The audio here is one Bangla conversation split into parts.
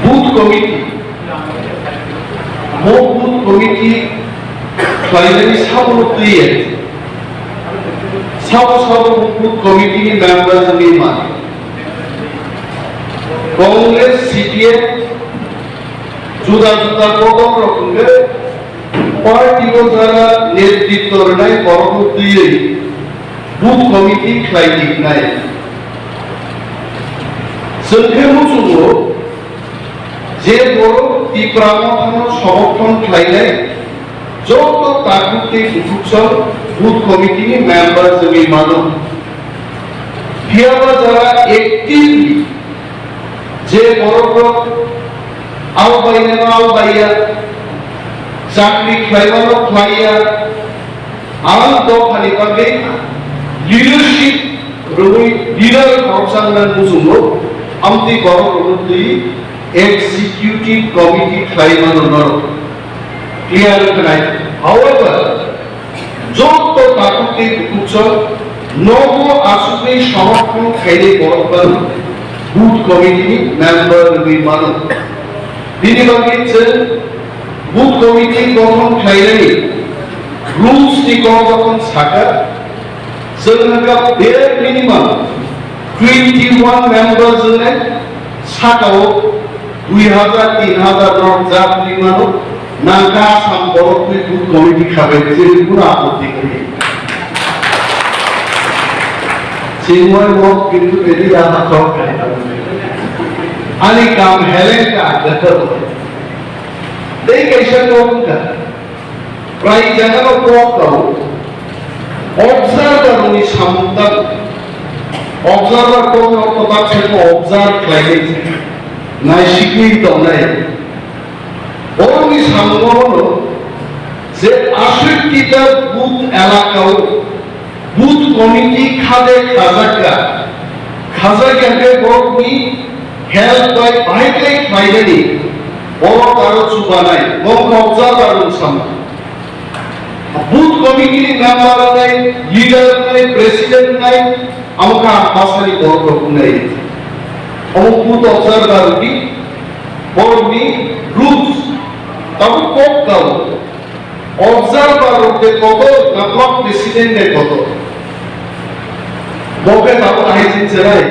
Booth committee booth committee finally सब है सब बुथ कमिटी मेंबर जोंनि मान कांग्रेस सीपीएम जुदा जुदा कदम रखुंगे पार्टी को जरा नेतृत्व होनाय परबर्तीयै बुथ कमिटी खालायनाय जोंखे मुसुङो जे बर' टिप्रामथानो समर्थन खालायनाय যত তাকুতে উৎসব বুথ কমিটি মেম্বার जोंनि मानो फियाबा যারা एक्टिवली যে বড় आवबाया চাকরি খাইবানো খাইয়া आं दफानि बागै लिडारशिप रबै लिडार खरसांनान मुसुङो आमति गरमति एक्सिक्यूटिव कमिटी खाइमानो नरो क्लियर tonight however जो तो ताकुते उत्सव नगो आसुके समर्थन खाइले बरबार बुथ कमिटी मेंबर मानो बिनि बागै जों बुथ कमिटी गठन खाइनायनि रुल्स नि गठन साका जोंहा बेर मिनिमाम 21 मेंबर जोंने साकाव 2000 3000 रन जाबनि मानो नांका संबोध में बुथ कमिटी खाबे जे पूरा आपत्ति करिए चिन्मय मत किंतु यदि आना तो आनी काम हेलेन का गटर दे कैसे करूंगा प्राय जगह को प्रॉप करो ऑब्जर्वर उन्हीं समुद्र ऑब्जर्वर को पता चले ऑब्जर्व क्लाइमेट ना शिकवी तो नहीं ओरनि सामनो जे 68টা বুথ এলাকাও বুথ কমিটি খাদে খাজাকে বড়নি হেল্প বাই ভাইটাই ফাইনালি বড় কারো চুবা নাই বড় অবজারভার সাম বুথ কমিটি মেম্বার নাই লিডার নাই প্রেসিডেন্ট নাই আমকা মাসানি বড় নাই বুথ অবজারভার কি বড়নি রুলস तब कोप करो ऑब्जर्वर होते कोतो नकलक प्रेसिडेंट ने कोतो बोके तब आई चिंचराय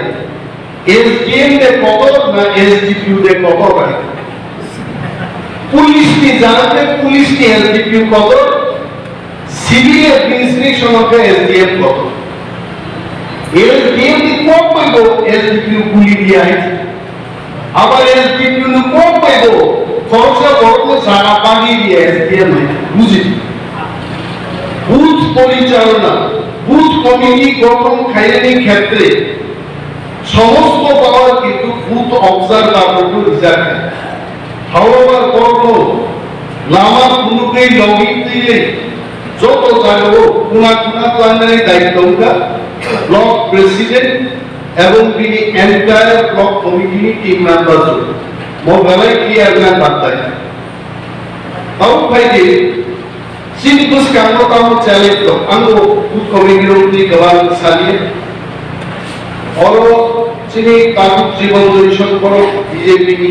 एसडीएम ने कोतो ना एसडीपीयू ने कोतो भाई पुलिस की जानते पुलिस की एसडीपीयू कोतो सिविल एडमिनिस्ट्रेशन ऑफ एसडीएम कोतो एसडीएम की कोप पे गो एसडीपीयू पुलिस दिया है अब एसडीपीयू ने कोप पे गो खरचा बड़को जाना पानी दिए एसडीएम है बुझी बुथ परिचालना बुथ कमिटी गठन खाइने क्षेत्रे समस्त पावर किंतु बुथ ऑब्जर्वर को रिजर्व है हाउएवर बड़को लामा कुनुके लॉगिंग दिए जो तो जानो कुना प्लानरे दायित्व होगा ब्लॉक प्रेसिडेंट एवं बिनी entire block committee team member mobile clear ना करता है अब भाई जी सिंह कुछ काम चले तो अंगो बुथ कमिटी रोटी गवान सालिए और सिंह ताकुत जीवन दर्शन करो बीजेपी की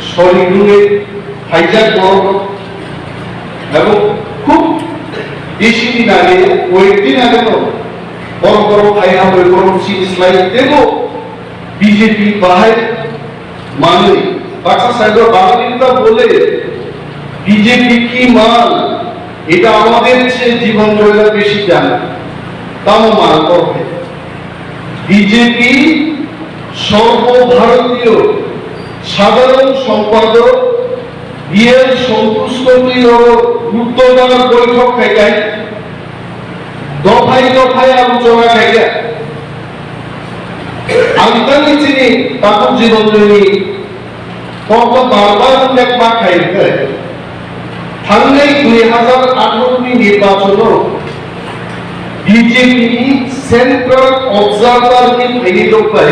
शरीरुए हाईजैक करो एवं खूब देशी दिन आगे वो एक दिन आगे तो बड़ो आया हुए करो सिंह स्लाइड देखो बीजेपी बाहर माने बाक्सा साइडर बांग्लादेशটা বলে বিজেপি কি মান এটা আমাদের চেয়ে জীবন জয়ের বেশি জানে তাও মান করবে বিজেপি সর্বভারতীয় সাধারণ সম্পাদক বিএল সন্তুষ্টতির গুরুত্বপূর্ণ বৈঠক থেকে দফায় দফায় আলোচনা থেকে আন্তর্জাতিক চিনি তাকুব জীবন জয়ী কত বারবার উল্লেখ পাঠাই থাঙ্গাই 2018 নির্বাচন বিজেপি সেন্ট্রাল অবজারভার की पहली लोग पर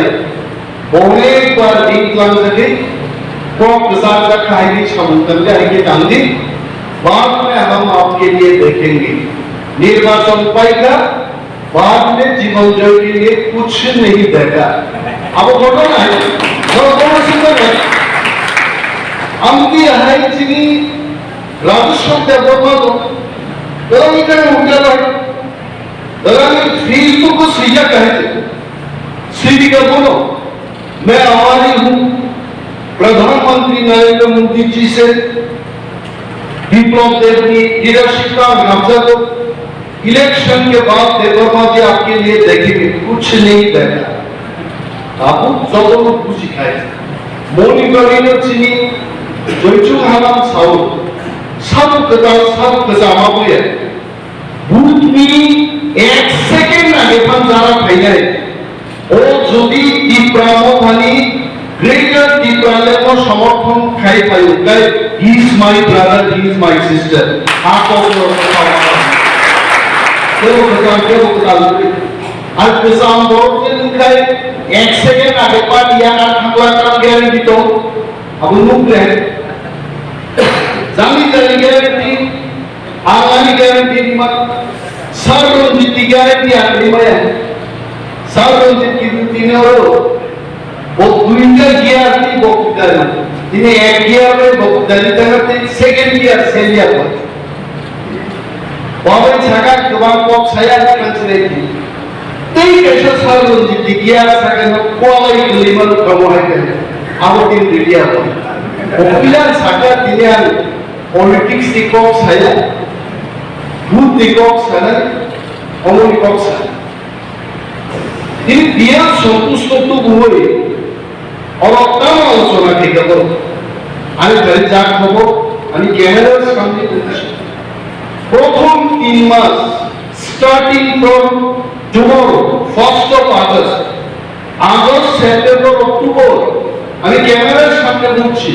बहुत बार इंक्लान से प्रॉप प्रसाद का खाएगी समुद्र जाएंगे गांधी बाद में हम आपके लिए देखेंगे निर्वाचन पाएगा बाद में जीवन जय के लिए कुछ नहीं देखा। अब घटना है बहुत सुंदर है। आमती है जिनी राजस्व डेवलपमेंट तो इधर उठा है दरानी फेसबुक को सही कहते श्री का बोलो मैं आभारी हूं प्रधानमंत्री नरेंद्र मोदी जी से विप्लव देव की लीडरशिप का मुआवजा को इलेक्शन के बाद देववर्मा जी आपके लिए देखेंगे कुछ नहीं देखा आप जब कुछ सिखाए मॉनिटरिंग चिनी जोइचुंग हालाम साउ सब कजामा हुए बूथ में एक सेकंड आगे फन जारा फैले और যদি দীপ্রামথানি গ্রেটার দীপ্রালে को समर्थन खाई पायो गाय he is my brother he is my sister आप केवो कताल আর পেছাম বড় লিখাই এক সেকেন্ড আগে পাটিয়া না থাকলা কাম গ্যারান্টি তো আবু মুখলে জানি গ্যারান্টি আগামী গ্যারান্টি মত সর্বজিত গ্যারান্টি আর নিমায় সর্বজিত কি তিনও वो दुनिया गियर की बक्तर इन्हें एक गियर में बक्तर इतना सेकंड गियर से लिया हुआ बाबा छाका कबाब को छाया कंसले थी तेई कैसे सालों जितनी गियर सेकंड क्वालिटी लेवल कम है क्या अब दिन दिया हुआ पॉपुलर छाका दिने पॉलिटिक्स दिखो छाया भूत दिखो छाया अमूल दिखो छाया इन दिया संतुष्ट तो हुए অরত্তাম আলোচনা থেকে বল আমি ঘরে যা খাবো আমি ক্যামেরার সামনে বসে প্রথম 3 মাস starting from tomorrow 1st of August September October আমি ক্যামেরার সামনে বসছি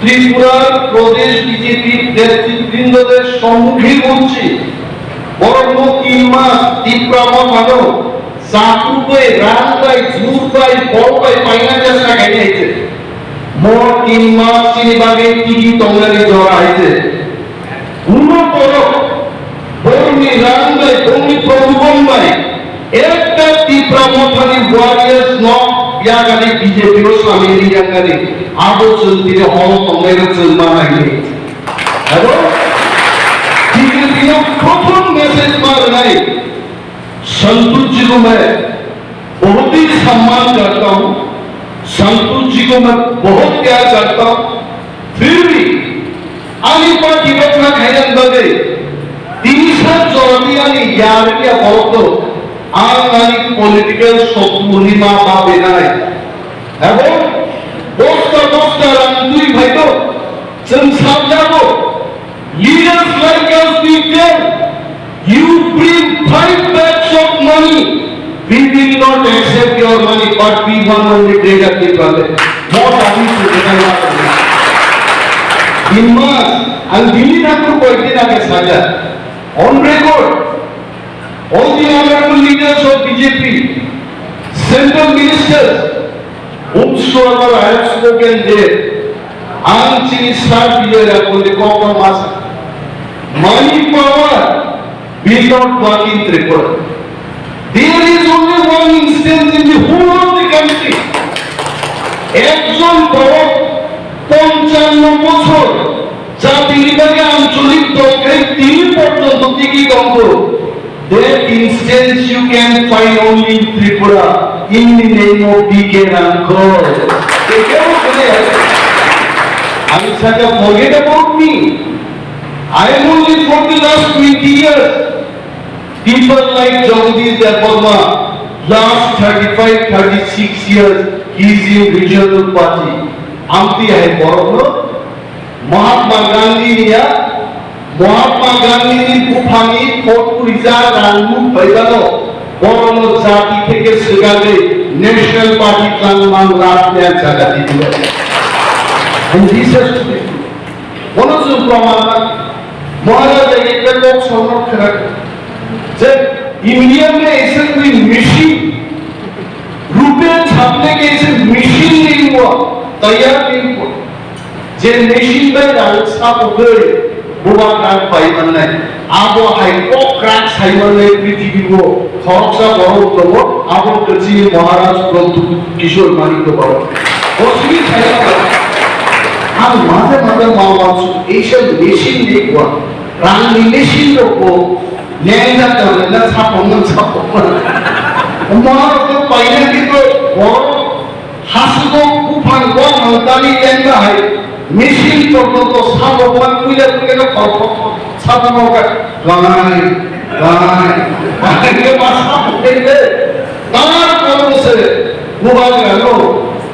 ত্রিপুরার প্রদেশ বিজেপি নেতৃবৃন্দদের সম্মুখে বলছি বরং 3 মাস তীব্রমথানো साकुपे रांगाई झूरपाई बोलपाई पाइना जैसा कहने थे मोर तीन मास चिनी बागे टीकी तोंगरी जोरा है उनो पोरो बोर्मी रांगाई बोर्मी प्रोबुबम्बाई एक तक तीव्रमथानी वॉरियर्स नो यागानी बीजेपी रो स्वामी यागानी आदो चलती रे हॉल तोंगरी चलमा नहीं हेलो टीकी दिनो प्रथम मैसेज मार नहीं संतोष जी को मैं बहुत ही सम्मान करता हूं संतोष जी को मैं बहुत प्यार करता हूं फिर भी आनी पार्टी रखना खायन बगे 3 जोड़ियानी यार क्या बहुत तो आनी पॉलिटिकल शत्रुनिमा पावे नहीं है वो दोस्ता रंगुई भाई तो जन सामने को leaders like us people you bring 5 bags of money we will not accept your money but we want only data people what are you doing in mass and delhi naku koitin age saja on record all the honorable leaders of bjp central ministers whomsoever I have spoken there anchi start biyara konde kokon mas money power will not work in Tripura. There is only one instance in the whole of the country. একজন বড় 55 বছর যা তিরিবাগে আঞ্চলিক দলকে তিনি পর্যন্ত টিকি দম্ভ that instance you can find only in Tripura in the name of PK Rankor. আমি সাথে forget about me. I am only for the last 20 years. People like Jagdish Devarma, last 35-36 years, he is in regional party. Amti hai Borno, Mahatma Gandhi niya, Mahatma Gandhi ni Bufani, Fort Puriza, Rangu, Baigano, Borno Jati theke Sigale, National Party Tanman Ratnya Jagati diya. And this has to be true. One of the Brahmana, Maharaj एक लोग समझ कर जब इंडिया में ऐसे कोई मशीन रुपए छापने के ऐसे मशीन नहीं हुआ तैयार नहीं हुआ जे मशीन में डालसा उगड़े बुआ काट पाई बनना है आप वो हाइपो क्रैक साइबर में पृथ्वी को খরচা বড় আবুল কাছির মহারাজ প্রভু কিশোর মানিক বড় অসুবিধা খাইয়া আর মাঝে মাঝে মাছ এইসব মেশিন দেখবো রান্নি মেশিন রকম ন্যাংটা করে না ছাপন মহারাজ পাইলে কিন্তু বড় হাসুদো কুফান বন দামি ল্যাংটা হয় মেশিন পর্যন্ত সাবমান কুইলে কুইলে ছাপানো গায়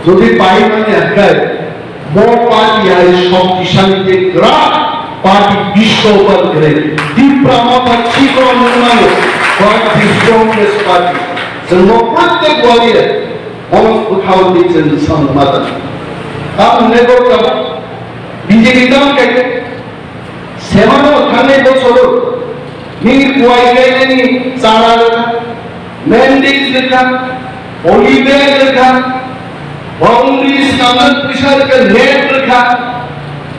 যদি পাই মানে একটাই বড় পার্টি হয় শক্তিশালী গ্রাম পার্টি বিশ্ব উপর করে দীপ্রামতা চিকন উন্নয়ন স্ট্রংগেস্ট পার্টি প্রত্যেক বলিয়ে অনেক উঠাও দিচ্ছেন সমাধান তার নেবর বিজেপি দাম কেটে সেমানো খানে বছর নি কুয়াই গাইলেনি চারা লেখা ম্যান্ডিক্স লেখা অলিভের লেখা বাউন্ডারি স্ট্যান্ডার্ড প্রেসারকে নেট লেখা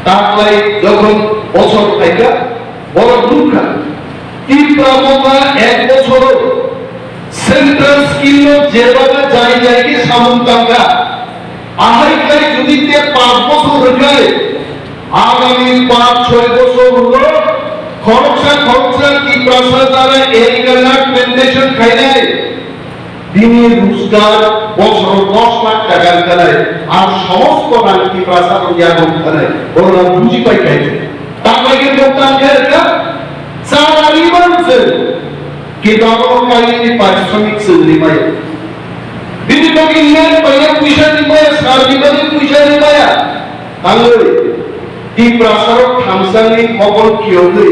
তারপরে যখন বছর থেকে বড় দুঃখ তীব্রতা এক বছর সেন্ট্রাল স্কিল যেভাবে যাই কি সামন্তাঙ্গা আহাইকাই যদি 5 বছর রেখে আগামী 5-6 বছর হলো খরচা কি প্রশাসনে এরিকানা প্ল্যান্টেশন খাইলে দিনের রোজগার বছর 10 লাখ টাকা করে আর সমস্ত রাজনীতি প্রশাসন ইয়াগম করে ওরা বুঝি পাই খাইছে তারপরে দোকান খেলকা সারারি বলছে কি দাও কাইনি পারিশ্রমিক সুন্দরী মাই বিভিন্ন কিনের পয়সা পয়সা দিবে সার্বিকভাবে পয়সা দিবে তাহলে এই প্রশাসক থামসানি খবর কি হবে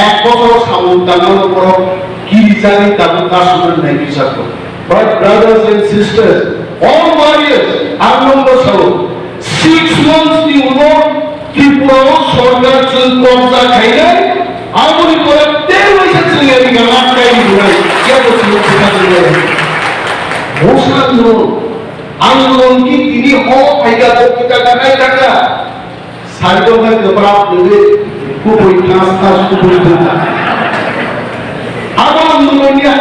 এক বছর সামন্তানোর উপর কি জানি তাদের কাজ নাই হিসাব করে But brothers and sisters, all warriors are number 6 months the Uno Tripura Sorgar Chul Komsa Khaina Amuri Pora Teru Isatsinga Nakai Durai Yago Chulukha Mosando Angolon ki tini ho Paiga Bokita Kakai Taka Sardo Bhai Gabra Dede Kupoi Khas Kupoi Dede Aba Angolonia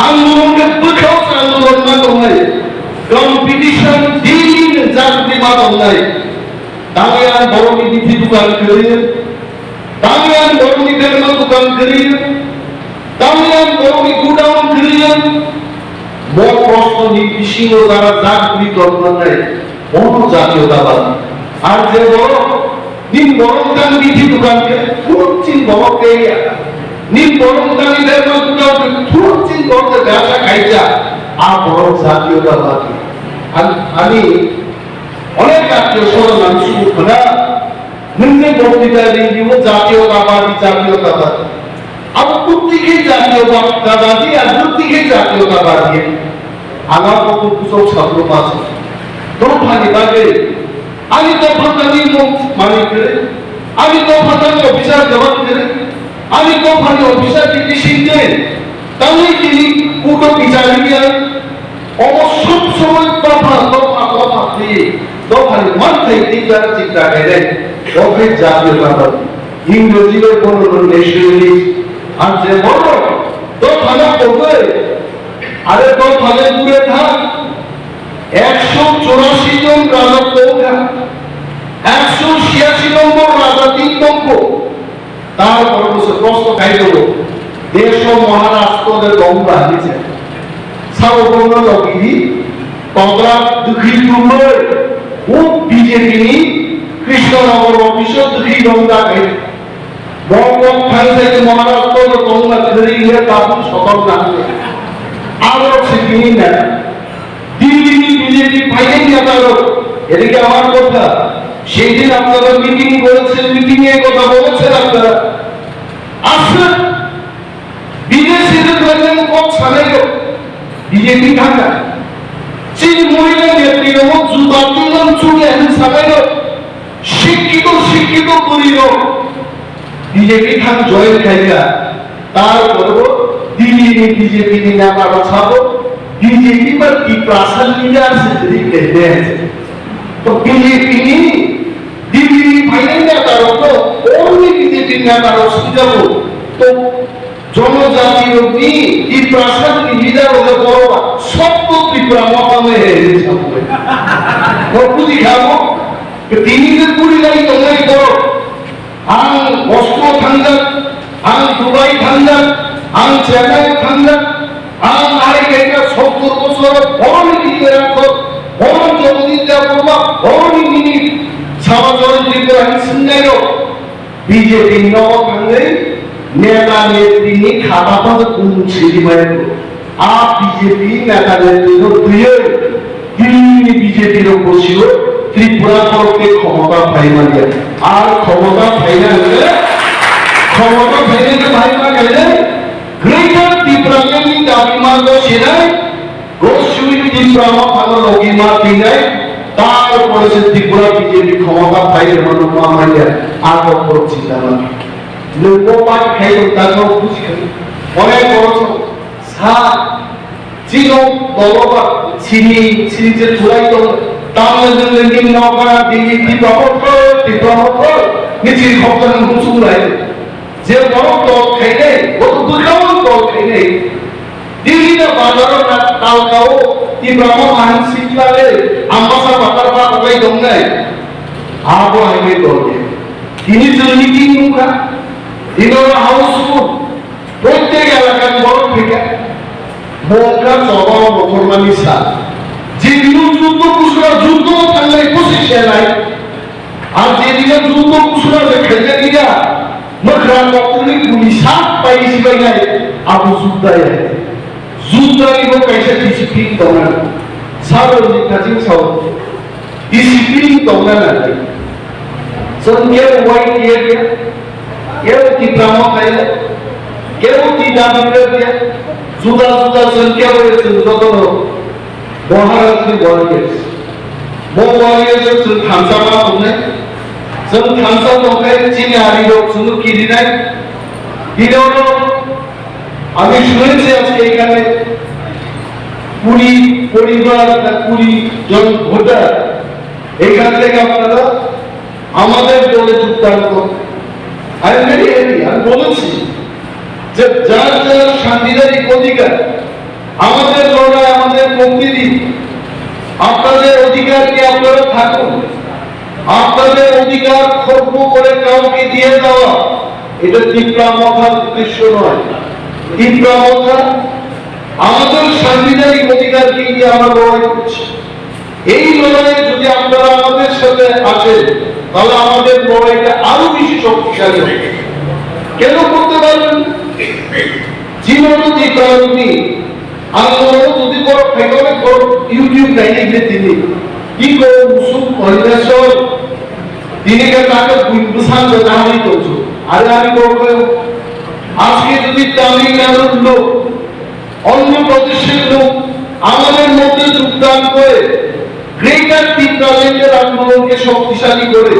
आंदोलन के बुखार आंदोलन में तो है कंपटीशन दिन जागृति में तो है दामियान बरोनी निधि दुकान करिए दामियान बरोनी धर्म दुकान करिए दामियान बरोनी गुडाउन करिए मोर प्रश्न नीतिशी ও যারা জাগৃতি দর্পণ নাই বড় জাতীয়তাবাদ আর যে বড় দিন বড় দান নিধি দোকান কে পুরোচিন বড় কেয়া নিম বরংদানি ধর্ম দুটো থুরচিন করতে ব্যবসা খাইছা আর বড় জাতীয়তাবাদী আমি অনেক আত্মীয় স্বজন আমি শুরু করা নিম্নে বক্তৃতা দিব জাতীয়তাবাদী अब প্রত্যেকে জাতীয়তাবাদী আর প্রত্যেকে জাতীয়তাবাদী আমার কত কুসব ছাত্র আছে দফানি বাগে আমি দফানি মানে করে আমি দফানি অফিসার জবাব করে আমি দফানি অফিসার থেকে শিখলেন তাহলে তিনি পুরো বিচারিয়া অবশ্য সময় দফা দিয়ে দফানি মাথায় তিনটা চিন্তা করে দফের জাতীয়তাবাদ ইংরেজিতে কোনো ন্যাশনালিস্ট আর যে বড় দফানা করবে আরে দফানে দূরে থাক 184 জন রাজা কোথা 186 নম্বর রাজা 3 নম্বর তারপর প্রশ্ন খাই দেব দেশ মহারাষ্ট্রের গঙ্গা নিচে সার্বভৌম লগিরি কংগ্রা দুঃখী তুমর ও বিজেপি নি কৃষ্ণনগর অফিস দুঃখী গঙ্গা খাই বঙ্গম খাই থেকে মহারাষ্ট্রের গঙ্গা ধরে ইয়ে কাপুর সকল না আরো সিকিনি না দিল্লি বিজেপি ফাইনাল নেতারও এদিকে আমার কথা সেই দিন আপনারা মিটিং করেছেন মিটিং এ কথা বলেছেন আপনারা আসলে বিদেশিদের বললেন কোন সালের বিজেপি ঢাকা চীন মহিলা নেত্রীরা জুতাতিলন চুলে এখন সালের শিক্ষিত করিল বিজেপি খান জয়ের খাইয়া তারপর দিল্লি বিজেপি নিয়ে আবার ছাড়ো বিজেপি पर की प्रासन लीडर से कहते हैं तो बीजेपी दिल्ली फाइनल नेतारों को और भी बीजेपी नेतारों सुझाव तो জনজাতি অগ্নি ত্রিপ্রাসাদ লিডার হলে বড় সত্য ত্রিপুরা মতামে বুঝি খাবো তিনি যে পুরি লাগি তোমায় বড় আং অস্ত্র থাঙ্গার আং দুবাই থাঙ্গার আং চেন্নাই থাঙ্গার আং আরেকটা 70 বছর বড় নীতি রাখো বড় জনদিন দেওয়া করবা বড় নীতি সামাজরণ ত্রিপুরা সিংহাইও বিজেপি নব থাঙ্গে नेता नेत्री ने खाता था तो कौन सीधी में आप बीजेपी नेता नेत्री को प्रिय दिल्ली बीजेपी लोग बोलियो त्रिपुरा को के क्षमता फाइनल है आर क्षमता फाइनल के भाई का कहले ग्रेटर त्रिपुरा के लिए दाबी मार दो सिराय रोशुई त्रिपुरा में भालो लोगी मार दी गए तार पर से त्रिपुरा बीजेपी क्षमता फाइनल होने को हमारे आग और चिंता नहीं लोगों खाई ताको बुझी অনেক বড় সা চিনো দলবা চিনি চিনিতে তুলাই তো তামিলনাড়ু নিম নগরা দিল্লি ত্রিপুরা নিচে খবর মুসুলাই যে বড় দল খাইলে কত দুর্গাও দল খাইলে দিল্লিতে বাজার না কালকাও ত্রিপুরা মানসিক লাগে আমবাসা বাতার বা কই দমনে আবো আইবে দল তিনি জননীতি নুকা ইনোরা হাউসফুল প্রত্যেক এলাকার বড় থেকে মৌকা সবাও মুসলমানি সাথ যে যুদ্ধ কুসুরা যুদ্ধ থাকলে পজিশন নাই আর যে দিনে যুদ্ধ কুসুরা খেলতে গিয়া মখরা কতলি পুলিশ সাত পাইছি বাইনা আবু যুদ্ধায় যুদ্ধাই গো কাইসে ডিসিপ্লিন দনা সারো কাজিন সাউ ডিসিপ্লিন দনা না সঙ্গে ওয়াই দিয়ে কেউ কি ব্রাহ্মণ খাইলে কেউ কি দাবি করে জুদা জুদা সংখ্যা হয়েছে যত মহারাষ্ট্র ওয়ারিয়ার্স ওয়ারিয়ার্স থামসামা তোমনে जों थामसा दंखाय চিনি আরিরো শুধু কি দিনাই দিনলো আমি শুনেছি আজকে এখানে পুরি পরিবার না পুরি জন ভোটার এখান থেকে আপনারা আমাদের দলে যোগদান করুন আমি ভেরি হ্যাপি আমি বলেছি যে যার যার সাংবিধানিক অধিকার আমাদের লড়াই আমাদের প্রতিনিধি আপনাদের অধিকারকে আপনারা থাকুন আপনাদের অধিকার খর্ব করে কাউকে দিয়ে দেওয়া এটা তীব্র মাথার উদ্দেশ্য নয় তীব্র মাথা আমাদের সাংবিধানিক অধিকারকে নিয়ে আমরা লড়াই করছি এই লড়াইয়ে যদি আপনারা আমাদের সাথে আসেন তাহলে আমাদের লড়াইটা আরো বেশি শক্তিশালী হবে কেন করতে পারবেন জীবনটি কারণে আন্দোলন যদি বড় ফেকলে বড় ইউটিউব লাইনে গিয়ে তিনি কি করো মুসুম পরিবেশন তিনি কে তাকে বুঝান জানাই করছো আরে আমি বলবো আজকে যদি তামিলনাড়ুর লোক অন্য প্রদেশের লোক আমাদের মধ্যে যোগদান করে গ্রেটার ত্রিপুরাল্যান্ডের আন্দোলনকে শক্তিশালী করে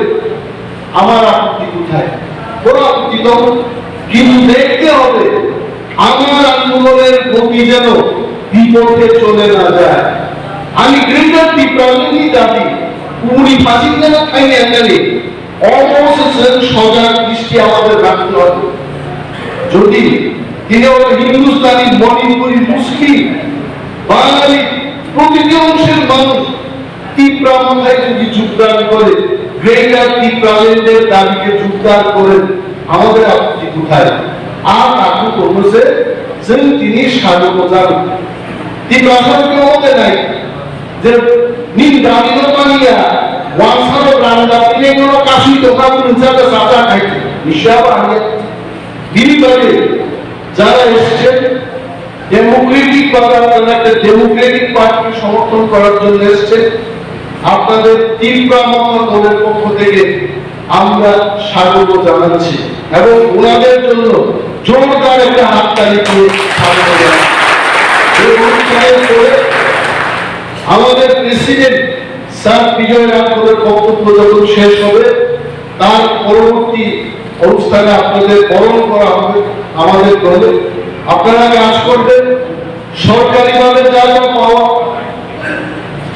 আমার আপত্তি কোথায় কোনো আপত্তি তো কিন্তু দেখতে হবে আমার আন্দোলনের গতি যেন বিপথে চলে না যায় আমি গ্রেটার ত্রিপুরাল্যান্ডই দাবি পুরি ফাঁসি যেন খাইনি একালে অবশেষে সজাগ দৃষ্টি আমাদের রাখতে হবে যদি তিনি হলো হিন্দুস্তানি মণিপুরি মুসলিম বাঙালি প্রতিটি অংশের মানুষ তীব্র মাথায় যদি যোগদান করে গ্রেটার ত্রিপুরাল্যান্ডের দাবিকে যোগদান করে আমাদের আপত্তি কোথায় আর আপনি করছে जों दिनै सानोखौ जागोन ত্রিপুরাকে মতে নাই যে নিন দাবিনো পানিয়া ওয়ানসারো রান্দা পিলেনো কাশি তোকা পুনজাতে সাজা খাইছে নিশাব আগে দিলিবারে যারা এসেছে ডেমোক্রেটিক ডেমোক্রেটিক পার্টি সমর্থন করার জন্য এসেছে আপনাদের তীব্র মত দলের পক্ষ থেকে আমরা স্বাগত জানাচ্ছি এবং ওনাদের জন্য জোরদার একটা হাততালি দিয়ে স্বাগত জানাচ্ছি এই অনুষ্ঠানের পরে আমাদের প্রেসিডেন্ট স্যার বিজয় রাঘবের বক্তব্য যখন শেষ হবে তার পরবর্তী অনুষ্ঠানে আপনাদের বরণ করা হবে আমাদের দলে আপনারা কাজ করবেন সরকারিভাবে যা যা পাওয়া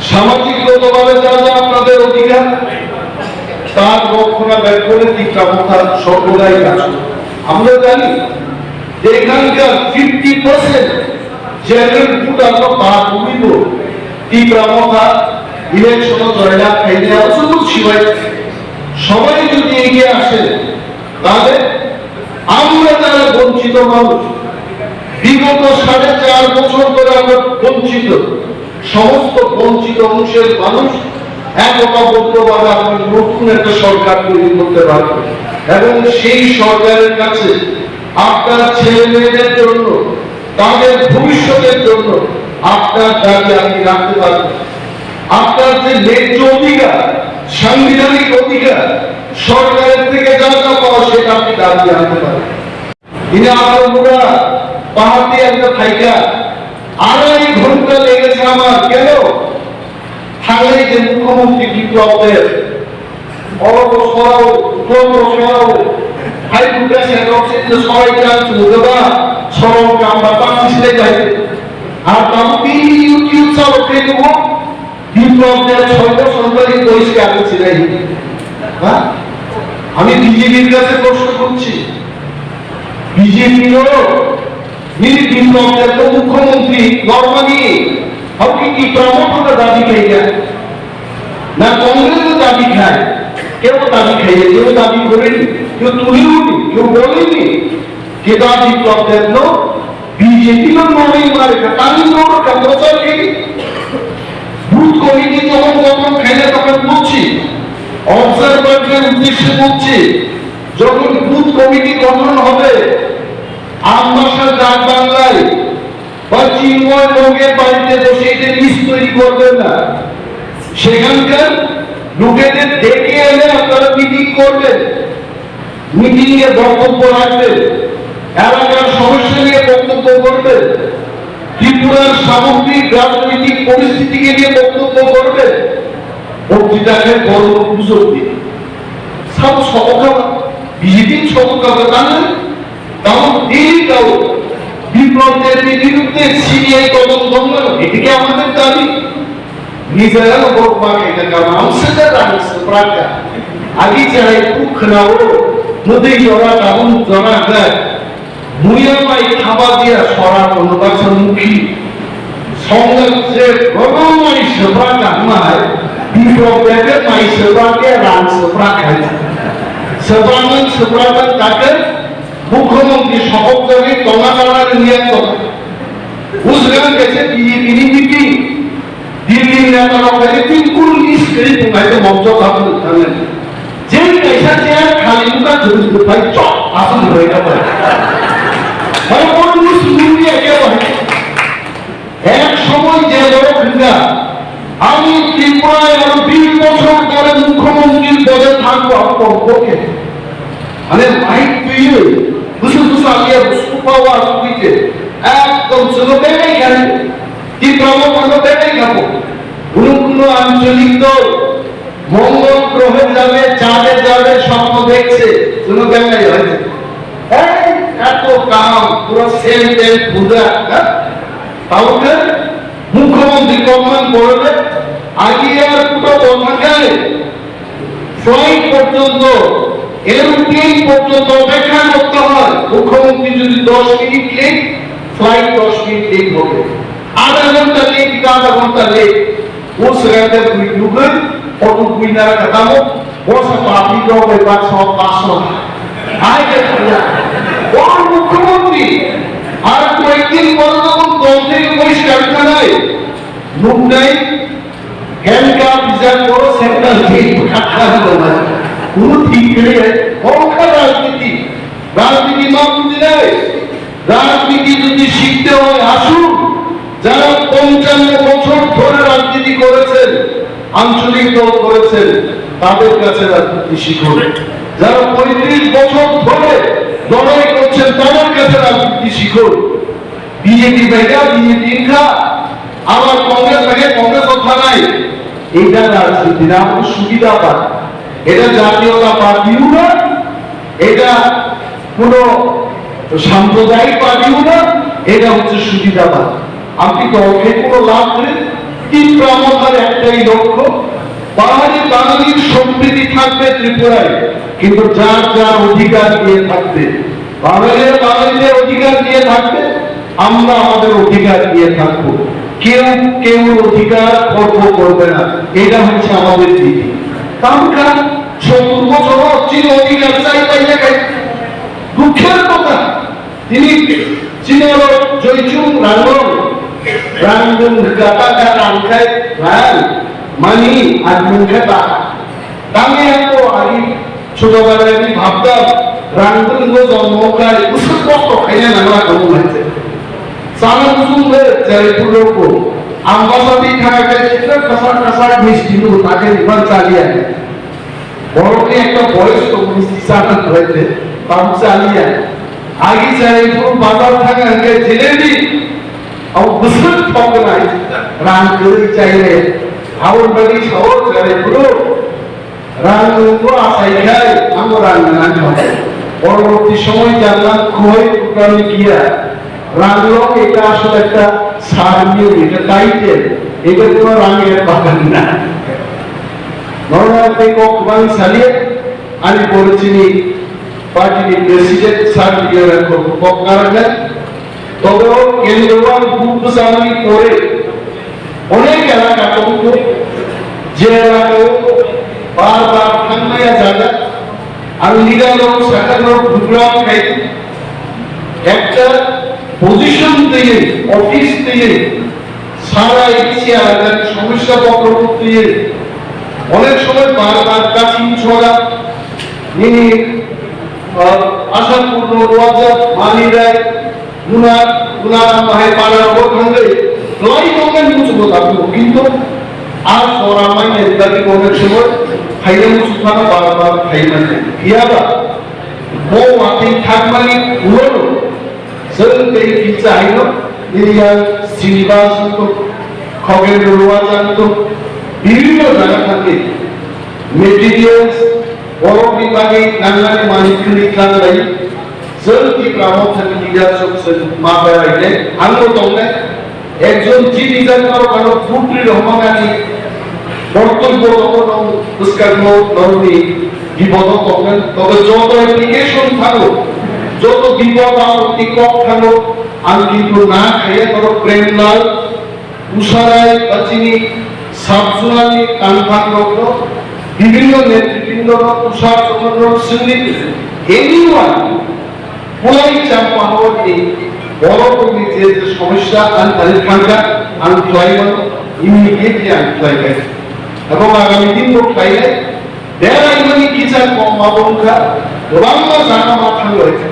সামাজিকগতভাবে যা যা আপনাদের অধিকার তার রক্ষণাবেক্ষণে তীব্রতা সর্বদাই কাজ করবে আমরা জানি এখানকার 50% জেনারেল ভোট আমরা বাদ হইব তীব্রমতা ইলেকশন জয়লাভ খাইলে আসলে সবাই যদি এগিয়ে আসে তাহলে আমরা যারা বঞ্চিত মানুষ বিগত 4.5 বছর ধরে আমরা বঞ্চিত সমস্ত বঞ্চিত অংশের মানুষ একতাবদ্ধভাবে আপনার নতুন একটা সরকার তৈরি করতে পারবে এবং সেই সরকারের কাছে আপনার ছেলে মেয়েদের জন্য তাদের ভবিষ্যতের জন্য আপনার দাবি আপনি রাখতে পারবেন আপনার যে ন্যায্য অধিকার সাংবিধানিক অধিকার সরকারের থেকে যা যা পাওয়া সেটা আপনি দাবি আনতে পারেন তিনি আমরা পাহাড়ি একটা থাইকা 2.5 ঘন্টা লেগেছে আমার কেন থাকলে যে মুখ্যমন্ত্রী বিপ্লবের আমি বিজেপির কাছে প্রশ্ন করছি বিজেপিরও বিপ্লবের তো মুখ্যমন্ত্রী নর্মালি কি প্রমোটর দাবি খাই না কংগ্রেসও দাবি খায় কেউ দাবি খাইয়ে কেউ দাবি করেনি কেউ তুলেওনি কেউ বলেনি কে দাবি বিপ্লবের লোক বিজেপির নয় মারে তামিলনাড়ুর কাগজের কি বুথ কমিটি যখন যখন খাইলে তখন বলছি অবজারভারের উদ্দেশ্যে বলছি যখন বুথ কমিটি গঠন হবে আমবাসার ডাক বাংলায় বা চিন্ময় লোকের বাড়িতে বসে এটা লিস্ট তৈরি করবেন না সেখানকার লোকেদের ডেকে এনে আপনারা মিটিং করবেন মিটিং এ বক্তব্য রাখবেন এলাকার সমস্যা নিয়ে বক্তব্য করবেন ত্রিপুরার সামগ্রিক রাজনৈতিক পরিস্থিতিকে নিয়ে বক্তব্য করবেন বক্তৃতাকে বড় গুজব দিন সব সবকা বিজেপি সবকা জানেন কারণ এই কাউ বিপ্লবের বিরুদ্ধে সিবিআই তদন্ত এটিকে আমাদের দাবি নিজেরা বকবাকে এটা কারণ আমসেটা রাখছে প্রাকা আগে যারা খুব নাও নদী জরা কারণ জরা যায় মুয়ামাই খাবা দিয়া সরা অনুবাসন মুখী সংঘর্ষে গরমাই সেবা কামায় বিপ্লবের মাই সেবাকে রান সেবা খায় সেবানন সেবানন তাকে মুখ্যমন্ত্রী সহযোগী তলাচালার নিয়ন্ত্রণ বুঝলেন গেছে বিজেপি মিটিং দিল্লির নেতারা বলে বিলকুল নিষ্ক্রিয় তোমাকে মঞ্চ ভাবতে থাকলেন যে পয়সা চেয়ার খালি মুখা ধরে ভাই চপ আসল হয়ে গেল মানে কোন মুসলিম একেবারে এক সময় যে লোকরা আমি ত্রিপুরায় আরো 20 বছর পরে মুখ্যমন্ত্রীর পদে থাকবো আপনার পক্ষে মানে মাইক দিয়ে বুঝে বুঝে আমি সুপাওয়ার সুইতে একদম চলো বেড়েই গেল কি প্রবন্ধ বেড়েই গেল কোনো আঞ্চলিক দল মঙ্গল গ্রহে যাবে চাঁদে যাবে স্বপ্ন দেখছে কোনো বেড়াই হয়েছে এত কাম পুরো সেল টেল পূজা তাহলে মুখ্যমন্ত্রী কমান করবে আগে আর পুরো কথায় ফ্লাইট পর্যন্ত এরোপ্লেন পর্যন্ত অপেক্ষা করতে হয় মুখ্যমন্ত্রী যদি 10 minute late flight 10 minute late হবে আধা ঘন্টা লেট আধা ঘন্টা লেট उस रहते हुए युगल और उन विनर का काम वो सब पार्टी को के पास सब पास हो आए के और मुख्यमंत्री আর কয়েকদিন পরে যখন দল থেকে পরিষ্কার করায় মুম্বাই হ্যান্ডকা বিচার করো সেন্ট্রাল জেল খাতা হলো না কোনো ঠিক নেই অঙ্কা রাজনীতি রাজনীতি মামুলি নয় রাজনীতি যদি শিখতে হয় আসুন যারা 55 বছর ধরে রাজনীতি করেছেন আঞ্চলিক দল করেছেন তাদের কাছে রাজনীতি শিখুন যারা 35 বছর ধরে লড়াই করছেন তাদের কাছে রাজনীতি শিখুন বিজেপি ভেগা বিজেপি ইনকা আবার কংগ্রেস ভেগে কংগ্রেস কথা নাই এইটা রাজনীতি না আমাদের সুবিধা পায় এটা জাতীয়তা পার্টিও না এটা কোনো সাম্প্রদায়িক পার্টিও না এটা হচ্ছে সুবিধা পায় আপনি দলকে কোনো লাভ নেই কিন্তু আমাদের একটাই লক্ষ্য পাহাড়ি বাঙালির সম্প্রীতি থাকবে ত্রিপুরায় কিন্তু যার যার অধিকার দিয়ে থাকবে বাঙালিরা বাঙালিদের অধিকার দিয়ে থাকবে, আমরা আমাদের অধিকার দিয়ে থাকবো। কেউ কেউ অধিকার খর্ব করবে না, এটা হচ্ছে আমাদের নীতি। তামকা 70 বছর চীন অধিকার চাই তাই দেখায় দুঃখের কথা। তিনি চীনের জয়চুং রাঙ্গন রাঙ্গন গাতা রাঙ্গায় রান মানি আর মুখেতা দামে এত আগে ছোটবেলায় আমি ভাবতাম রাঙ্গন জন্মকায় উসুল কষ্ট খাইলে নানা কেমন হয়েছে সারা উসুল জয়পুর আমবাসাদি থাকাকে সেটা কাঁসার কাঁসার মিষ্টি তাকে নির্মাণ চালিয়ে বড়কে একটা বয়স তো মিষ্টি চাটা হয়েছে তাম চালিয়ে আগে জয়পুর বাজার থাকা জিলেবি উসুল ঠক নাই রান করে চাইলে হাওড় বাড়ি শহর জয়পুর রাঙ্গো আশাই খায় আমরা রান্না খাই। পরবর্তী সময় জানলাম খোয় টুকানি গিয়া রাঙ্গো এটা আসলে একটা সারনীয়, এটা টাইটেল, এটা কোনো রাঙের বাগান না। নরমাল ককবান সালিয়ে আমি বলেছিনি পার্টির প্রেসিডেন্ট সার দিয়ে রাখো ককনারাঙ্গা, তবেও কেন্দ্রবান গ্রুপ জামানি করে অনেক এলাকা কিন্তু যে এলাকাও বারবার ঠান্ডায় জায়গা আমি নিরালো সাকালো প্রোগ্রাম খাইছি একটা পজিশন দিয়ে অফিস দিয়ে সারা এশিয়া এলাকার সমস্যা পত্র দিয়ে অনেক সময় বারবার কাছিম ছড়া নিয়ে আশাপূর্ণ রাজা মানি রায় গুনার গুনার মাহে পাড়ার ওখানে লড়াই করবেন কিছু কথা কিন্তু আর সরামাইনের দাবি অনেক সময় খাইলে মুসলমানা বারবার খাইনা ইয়াবা বউ আপনি থাকমানি উড়ো সরকারি ফিচা আইনো নিয়া শ্রীনিবাস তো খগেন বড়ুয়া জানতো বিভিন্ন জায়গা থেকে মেটেরিয়ালস বড় বিভাগে নাঙ্গানি মানিকনি কালাই সরকারি গ্রামক থেকে লিডারশিপ মাপা রাইলে আঙ্গো তোমরা একজন জি ডিজাইন করো কারণ ফুটরি রহমান আলী বক্তব্য তখন পুরস্কারগুলো নরমি বিপদ তখন তবে যত অ্যাপ্লিকেশন থাকো যত বিপদ আপত্তি কম থাকো আমি কিন্তু না খাইয়ে ধরো প্রেমলাল উষারায় বাচিনি সাবজুয়ানি কানফান রত্ন বিভিন্ন নেতৃবৃন্দ তুষার চন্দ্র সিন্দিক এনিওয়ান পুলাই চাম্পা হওয়ার এই বড় কর্মী যে সমস্যা আনতালি থাকা আনফ্লাইমান ইমিডিয়েটলি আনফ্লাইমেন্ট এবং আগামী দিন খাইলে দেড় আইমানি কিচার কম মাবঙ্কা গোবাং জানা মাথা রয়েছে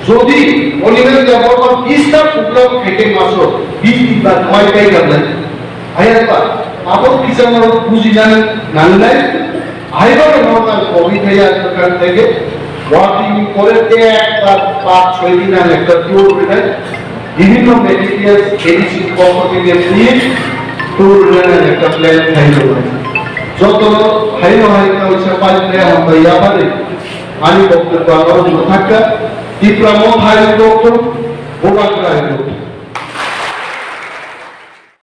যদি অনিমের ব্যবহার 20টা প্রোগ্রাম থেকে মাসো 20 দিন বা 9 টাই গাবলাই আইয়াবা আপন কিচার বুঝি জানেন নানলাই আইবার নরমাল কোভিড হয়ে আসার থেকে ওয়ার্কিং করে একবার 5-6 দিন আর একটা ট্যুর করে বিভিন্ন মেটেরিয়ালস এডিসি কম্পিউটার নিয়ে ট্যুর রেনের একটা প্ল্যান খাইলো যত খাইলো হয় ওইসব পাইলে আমরা ইয়াবারে আমি বক্তব্য আলোচনা থাকা তীব্র মত হাই ডক্টর বোবাকরা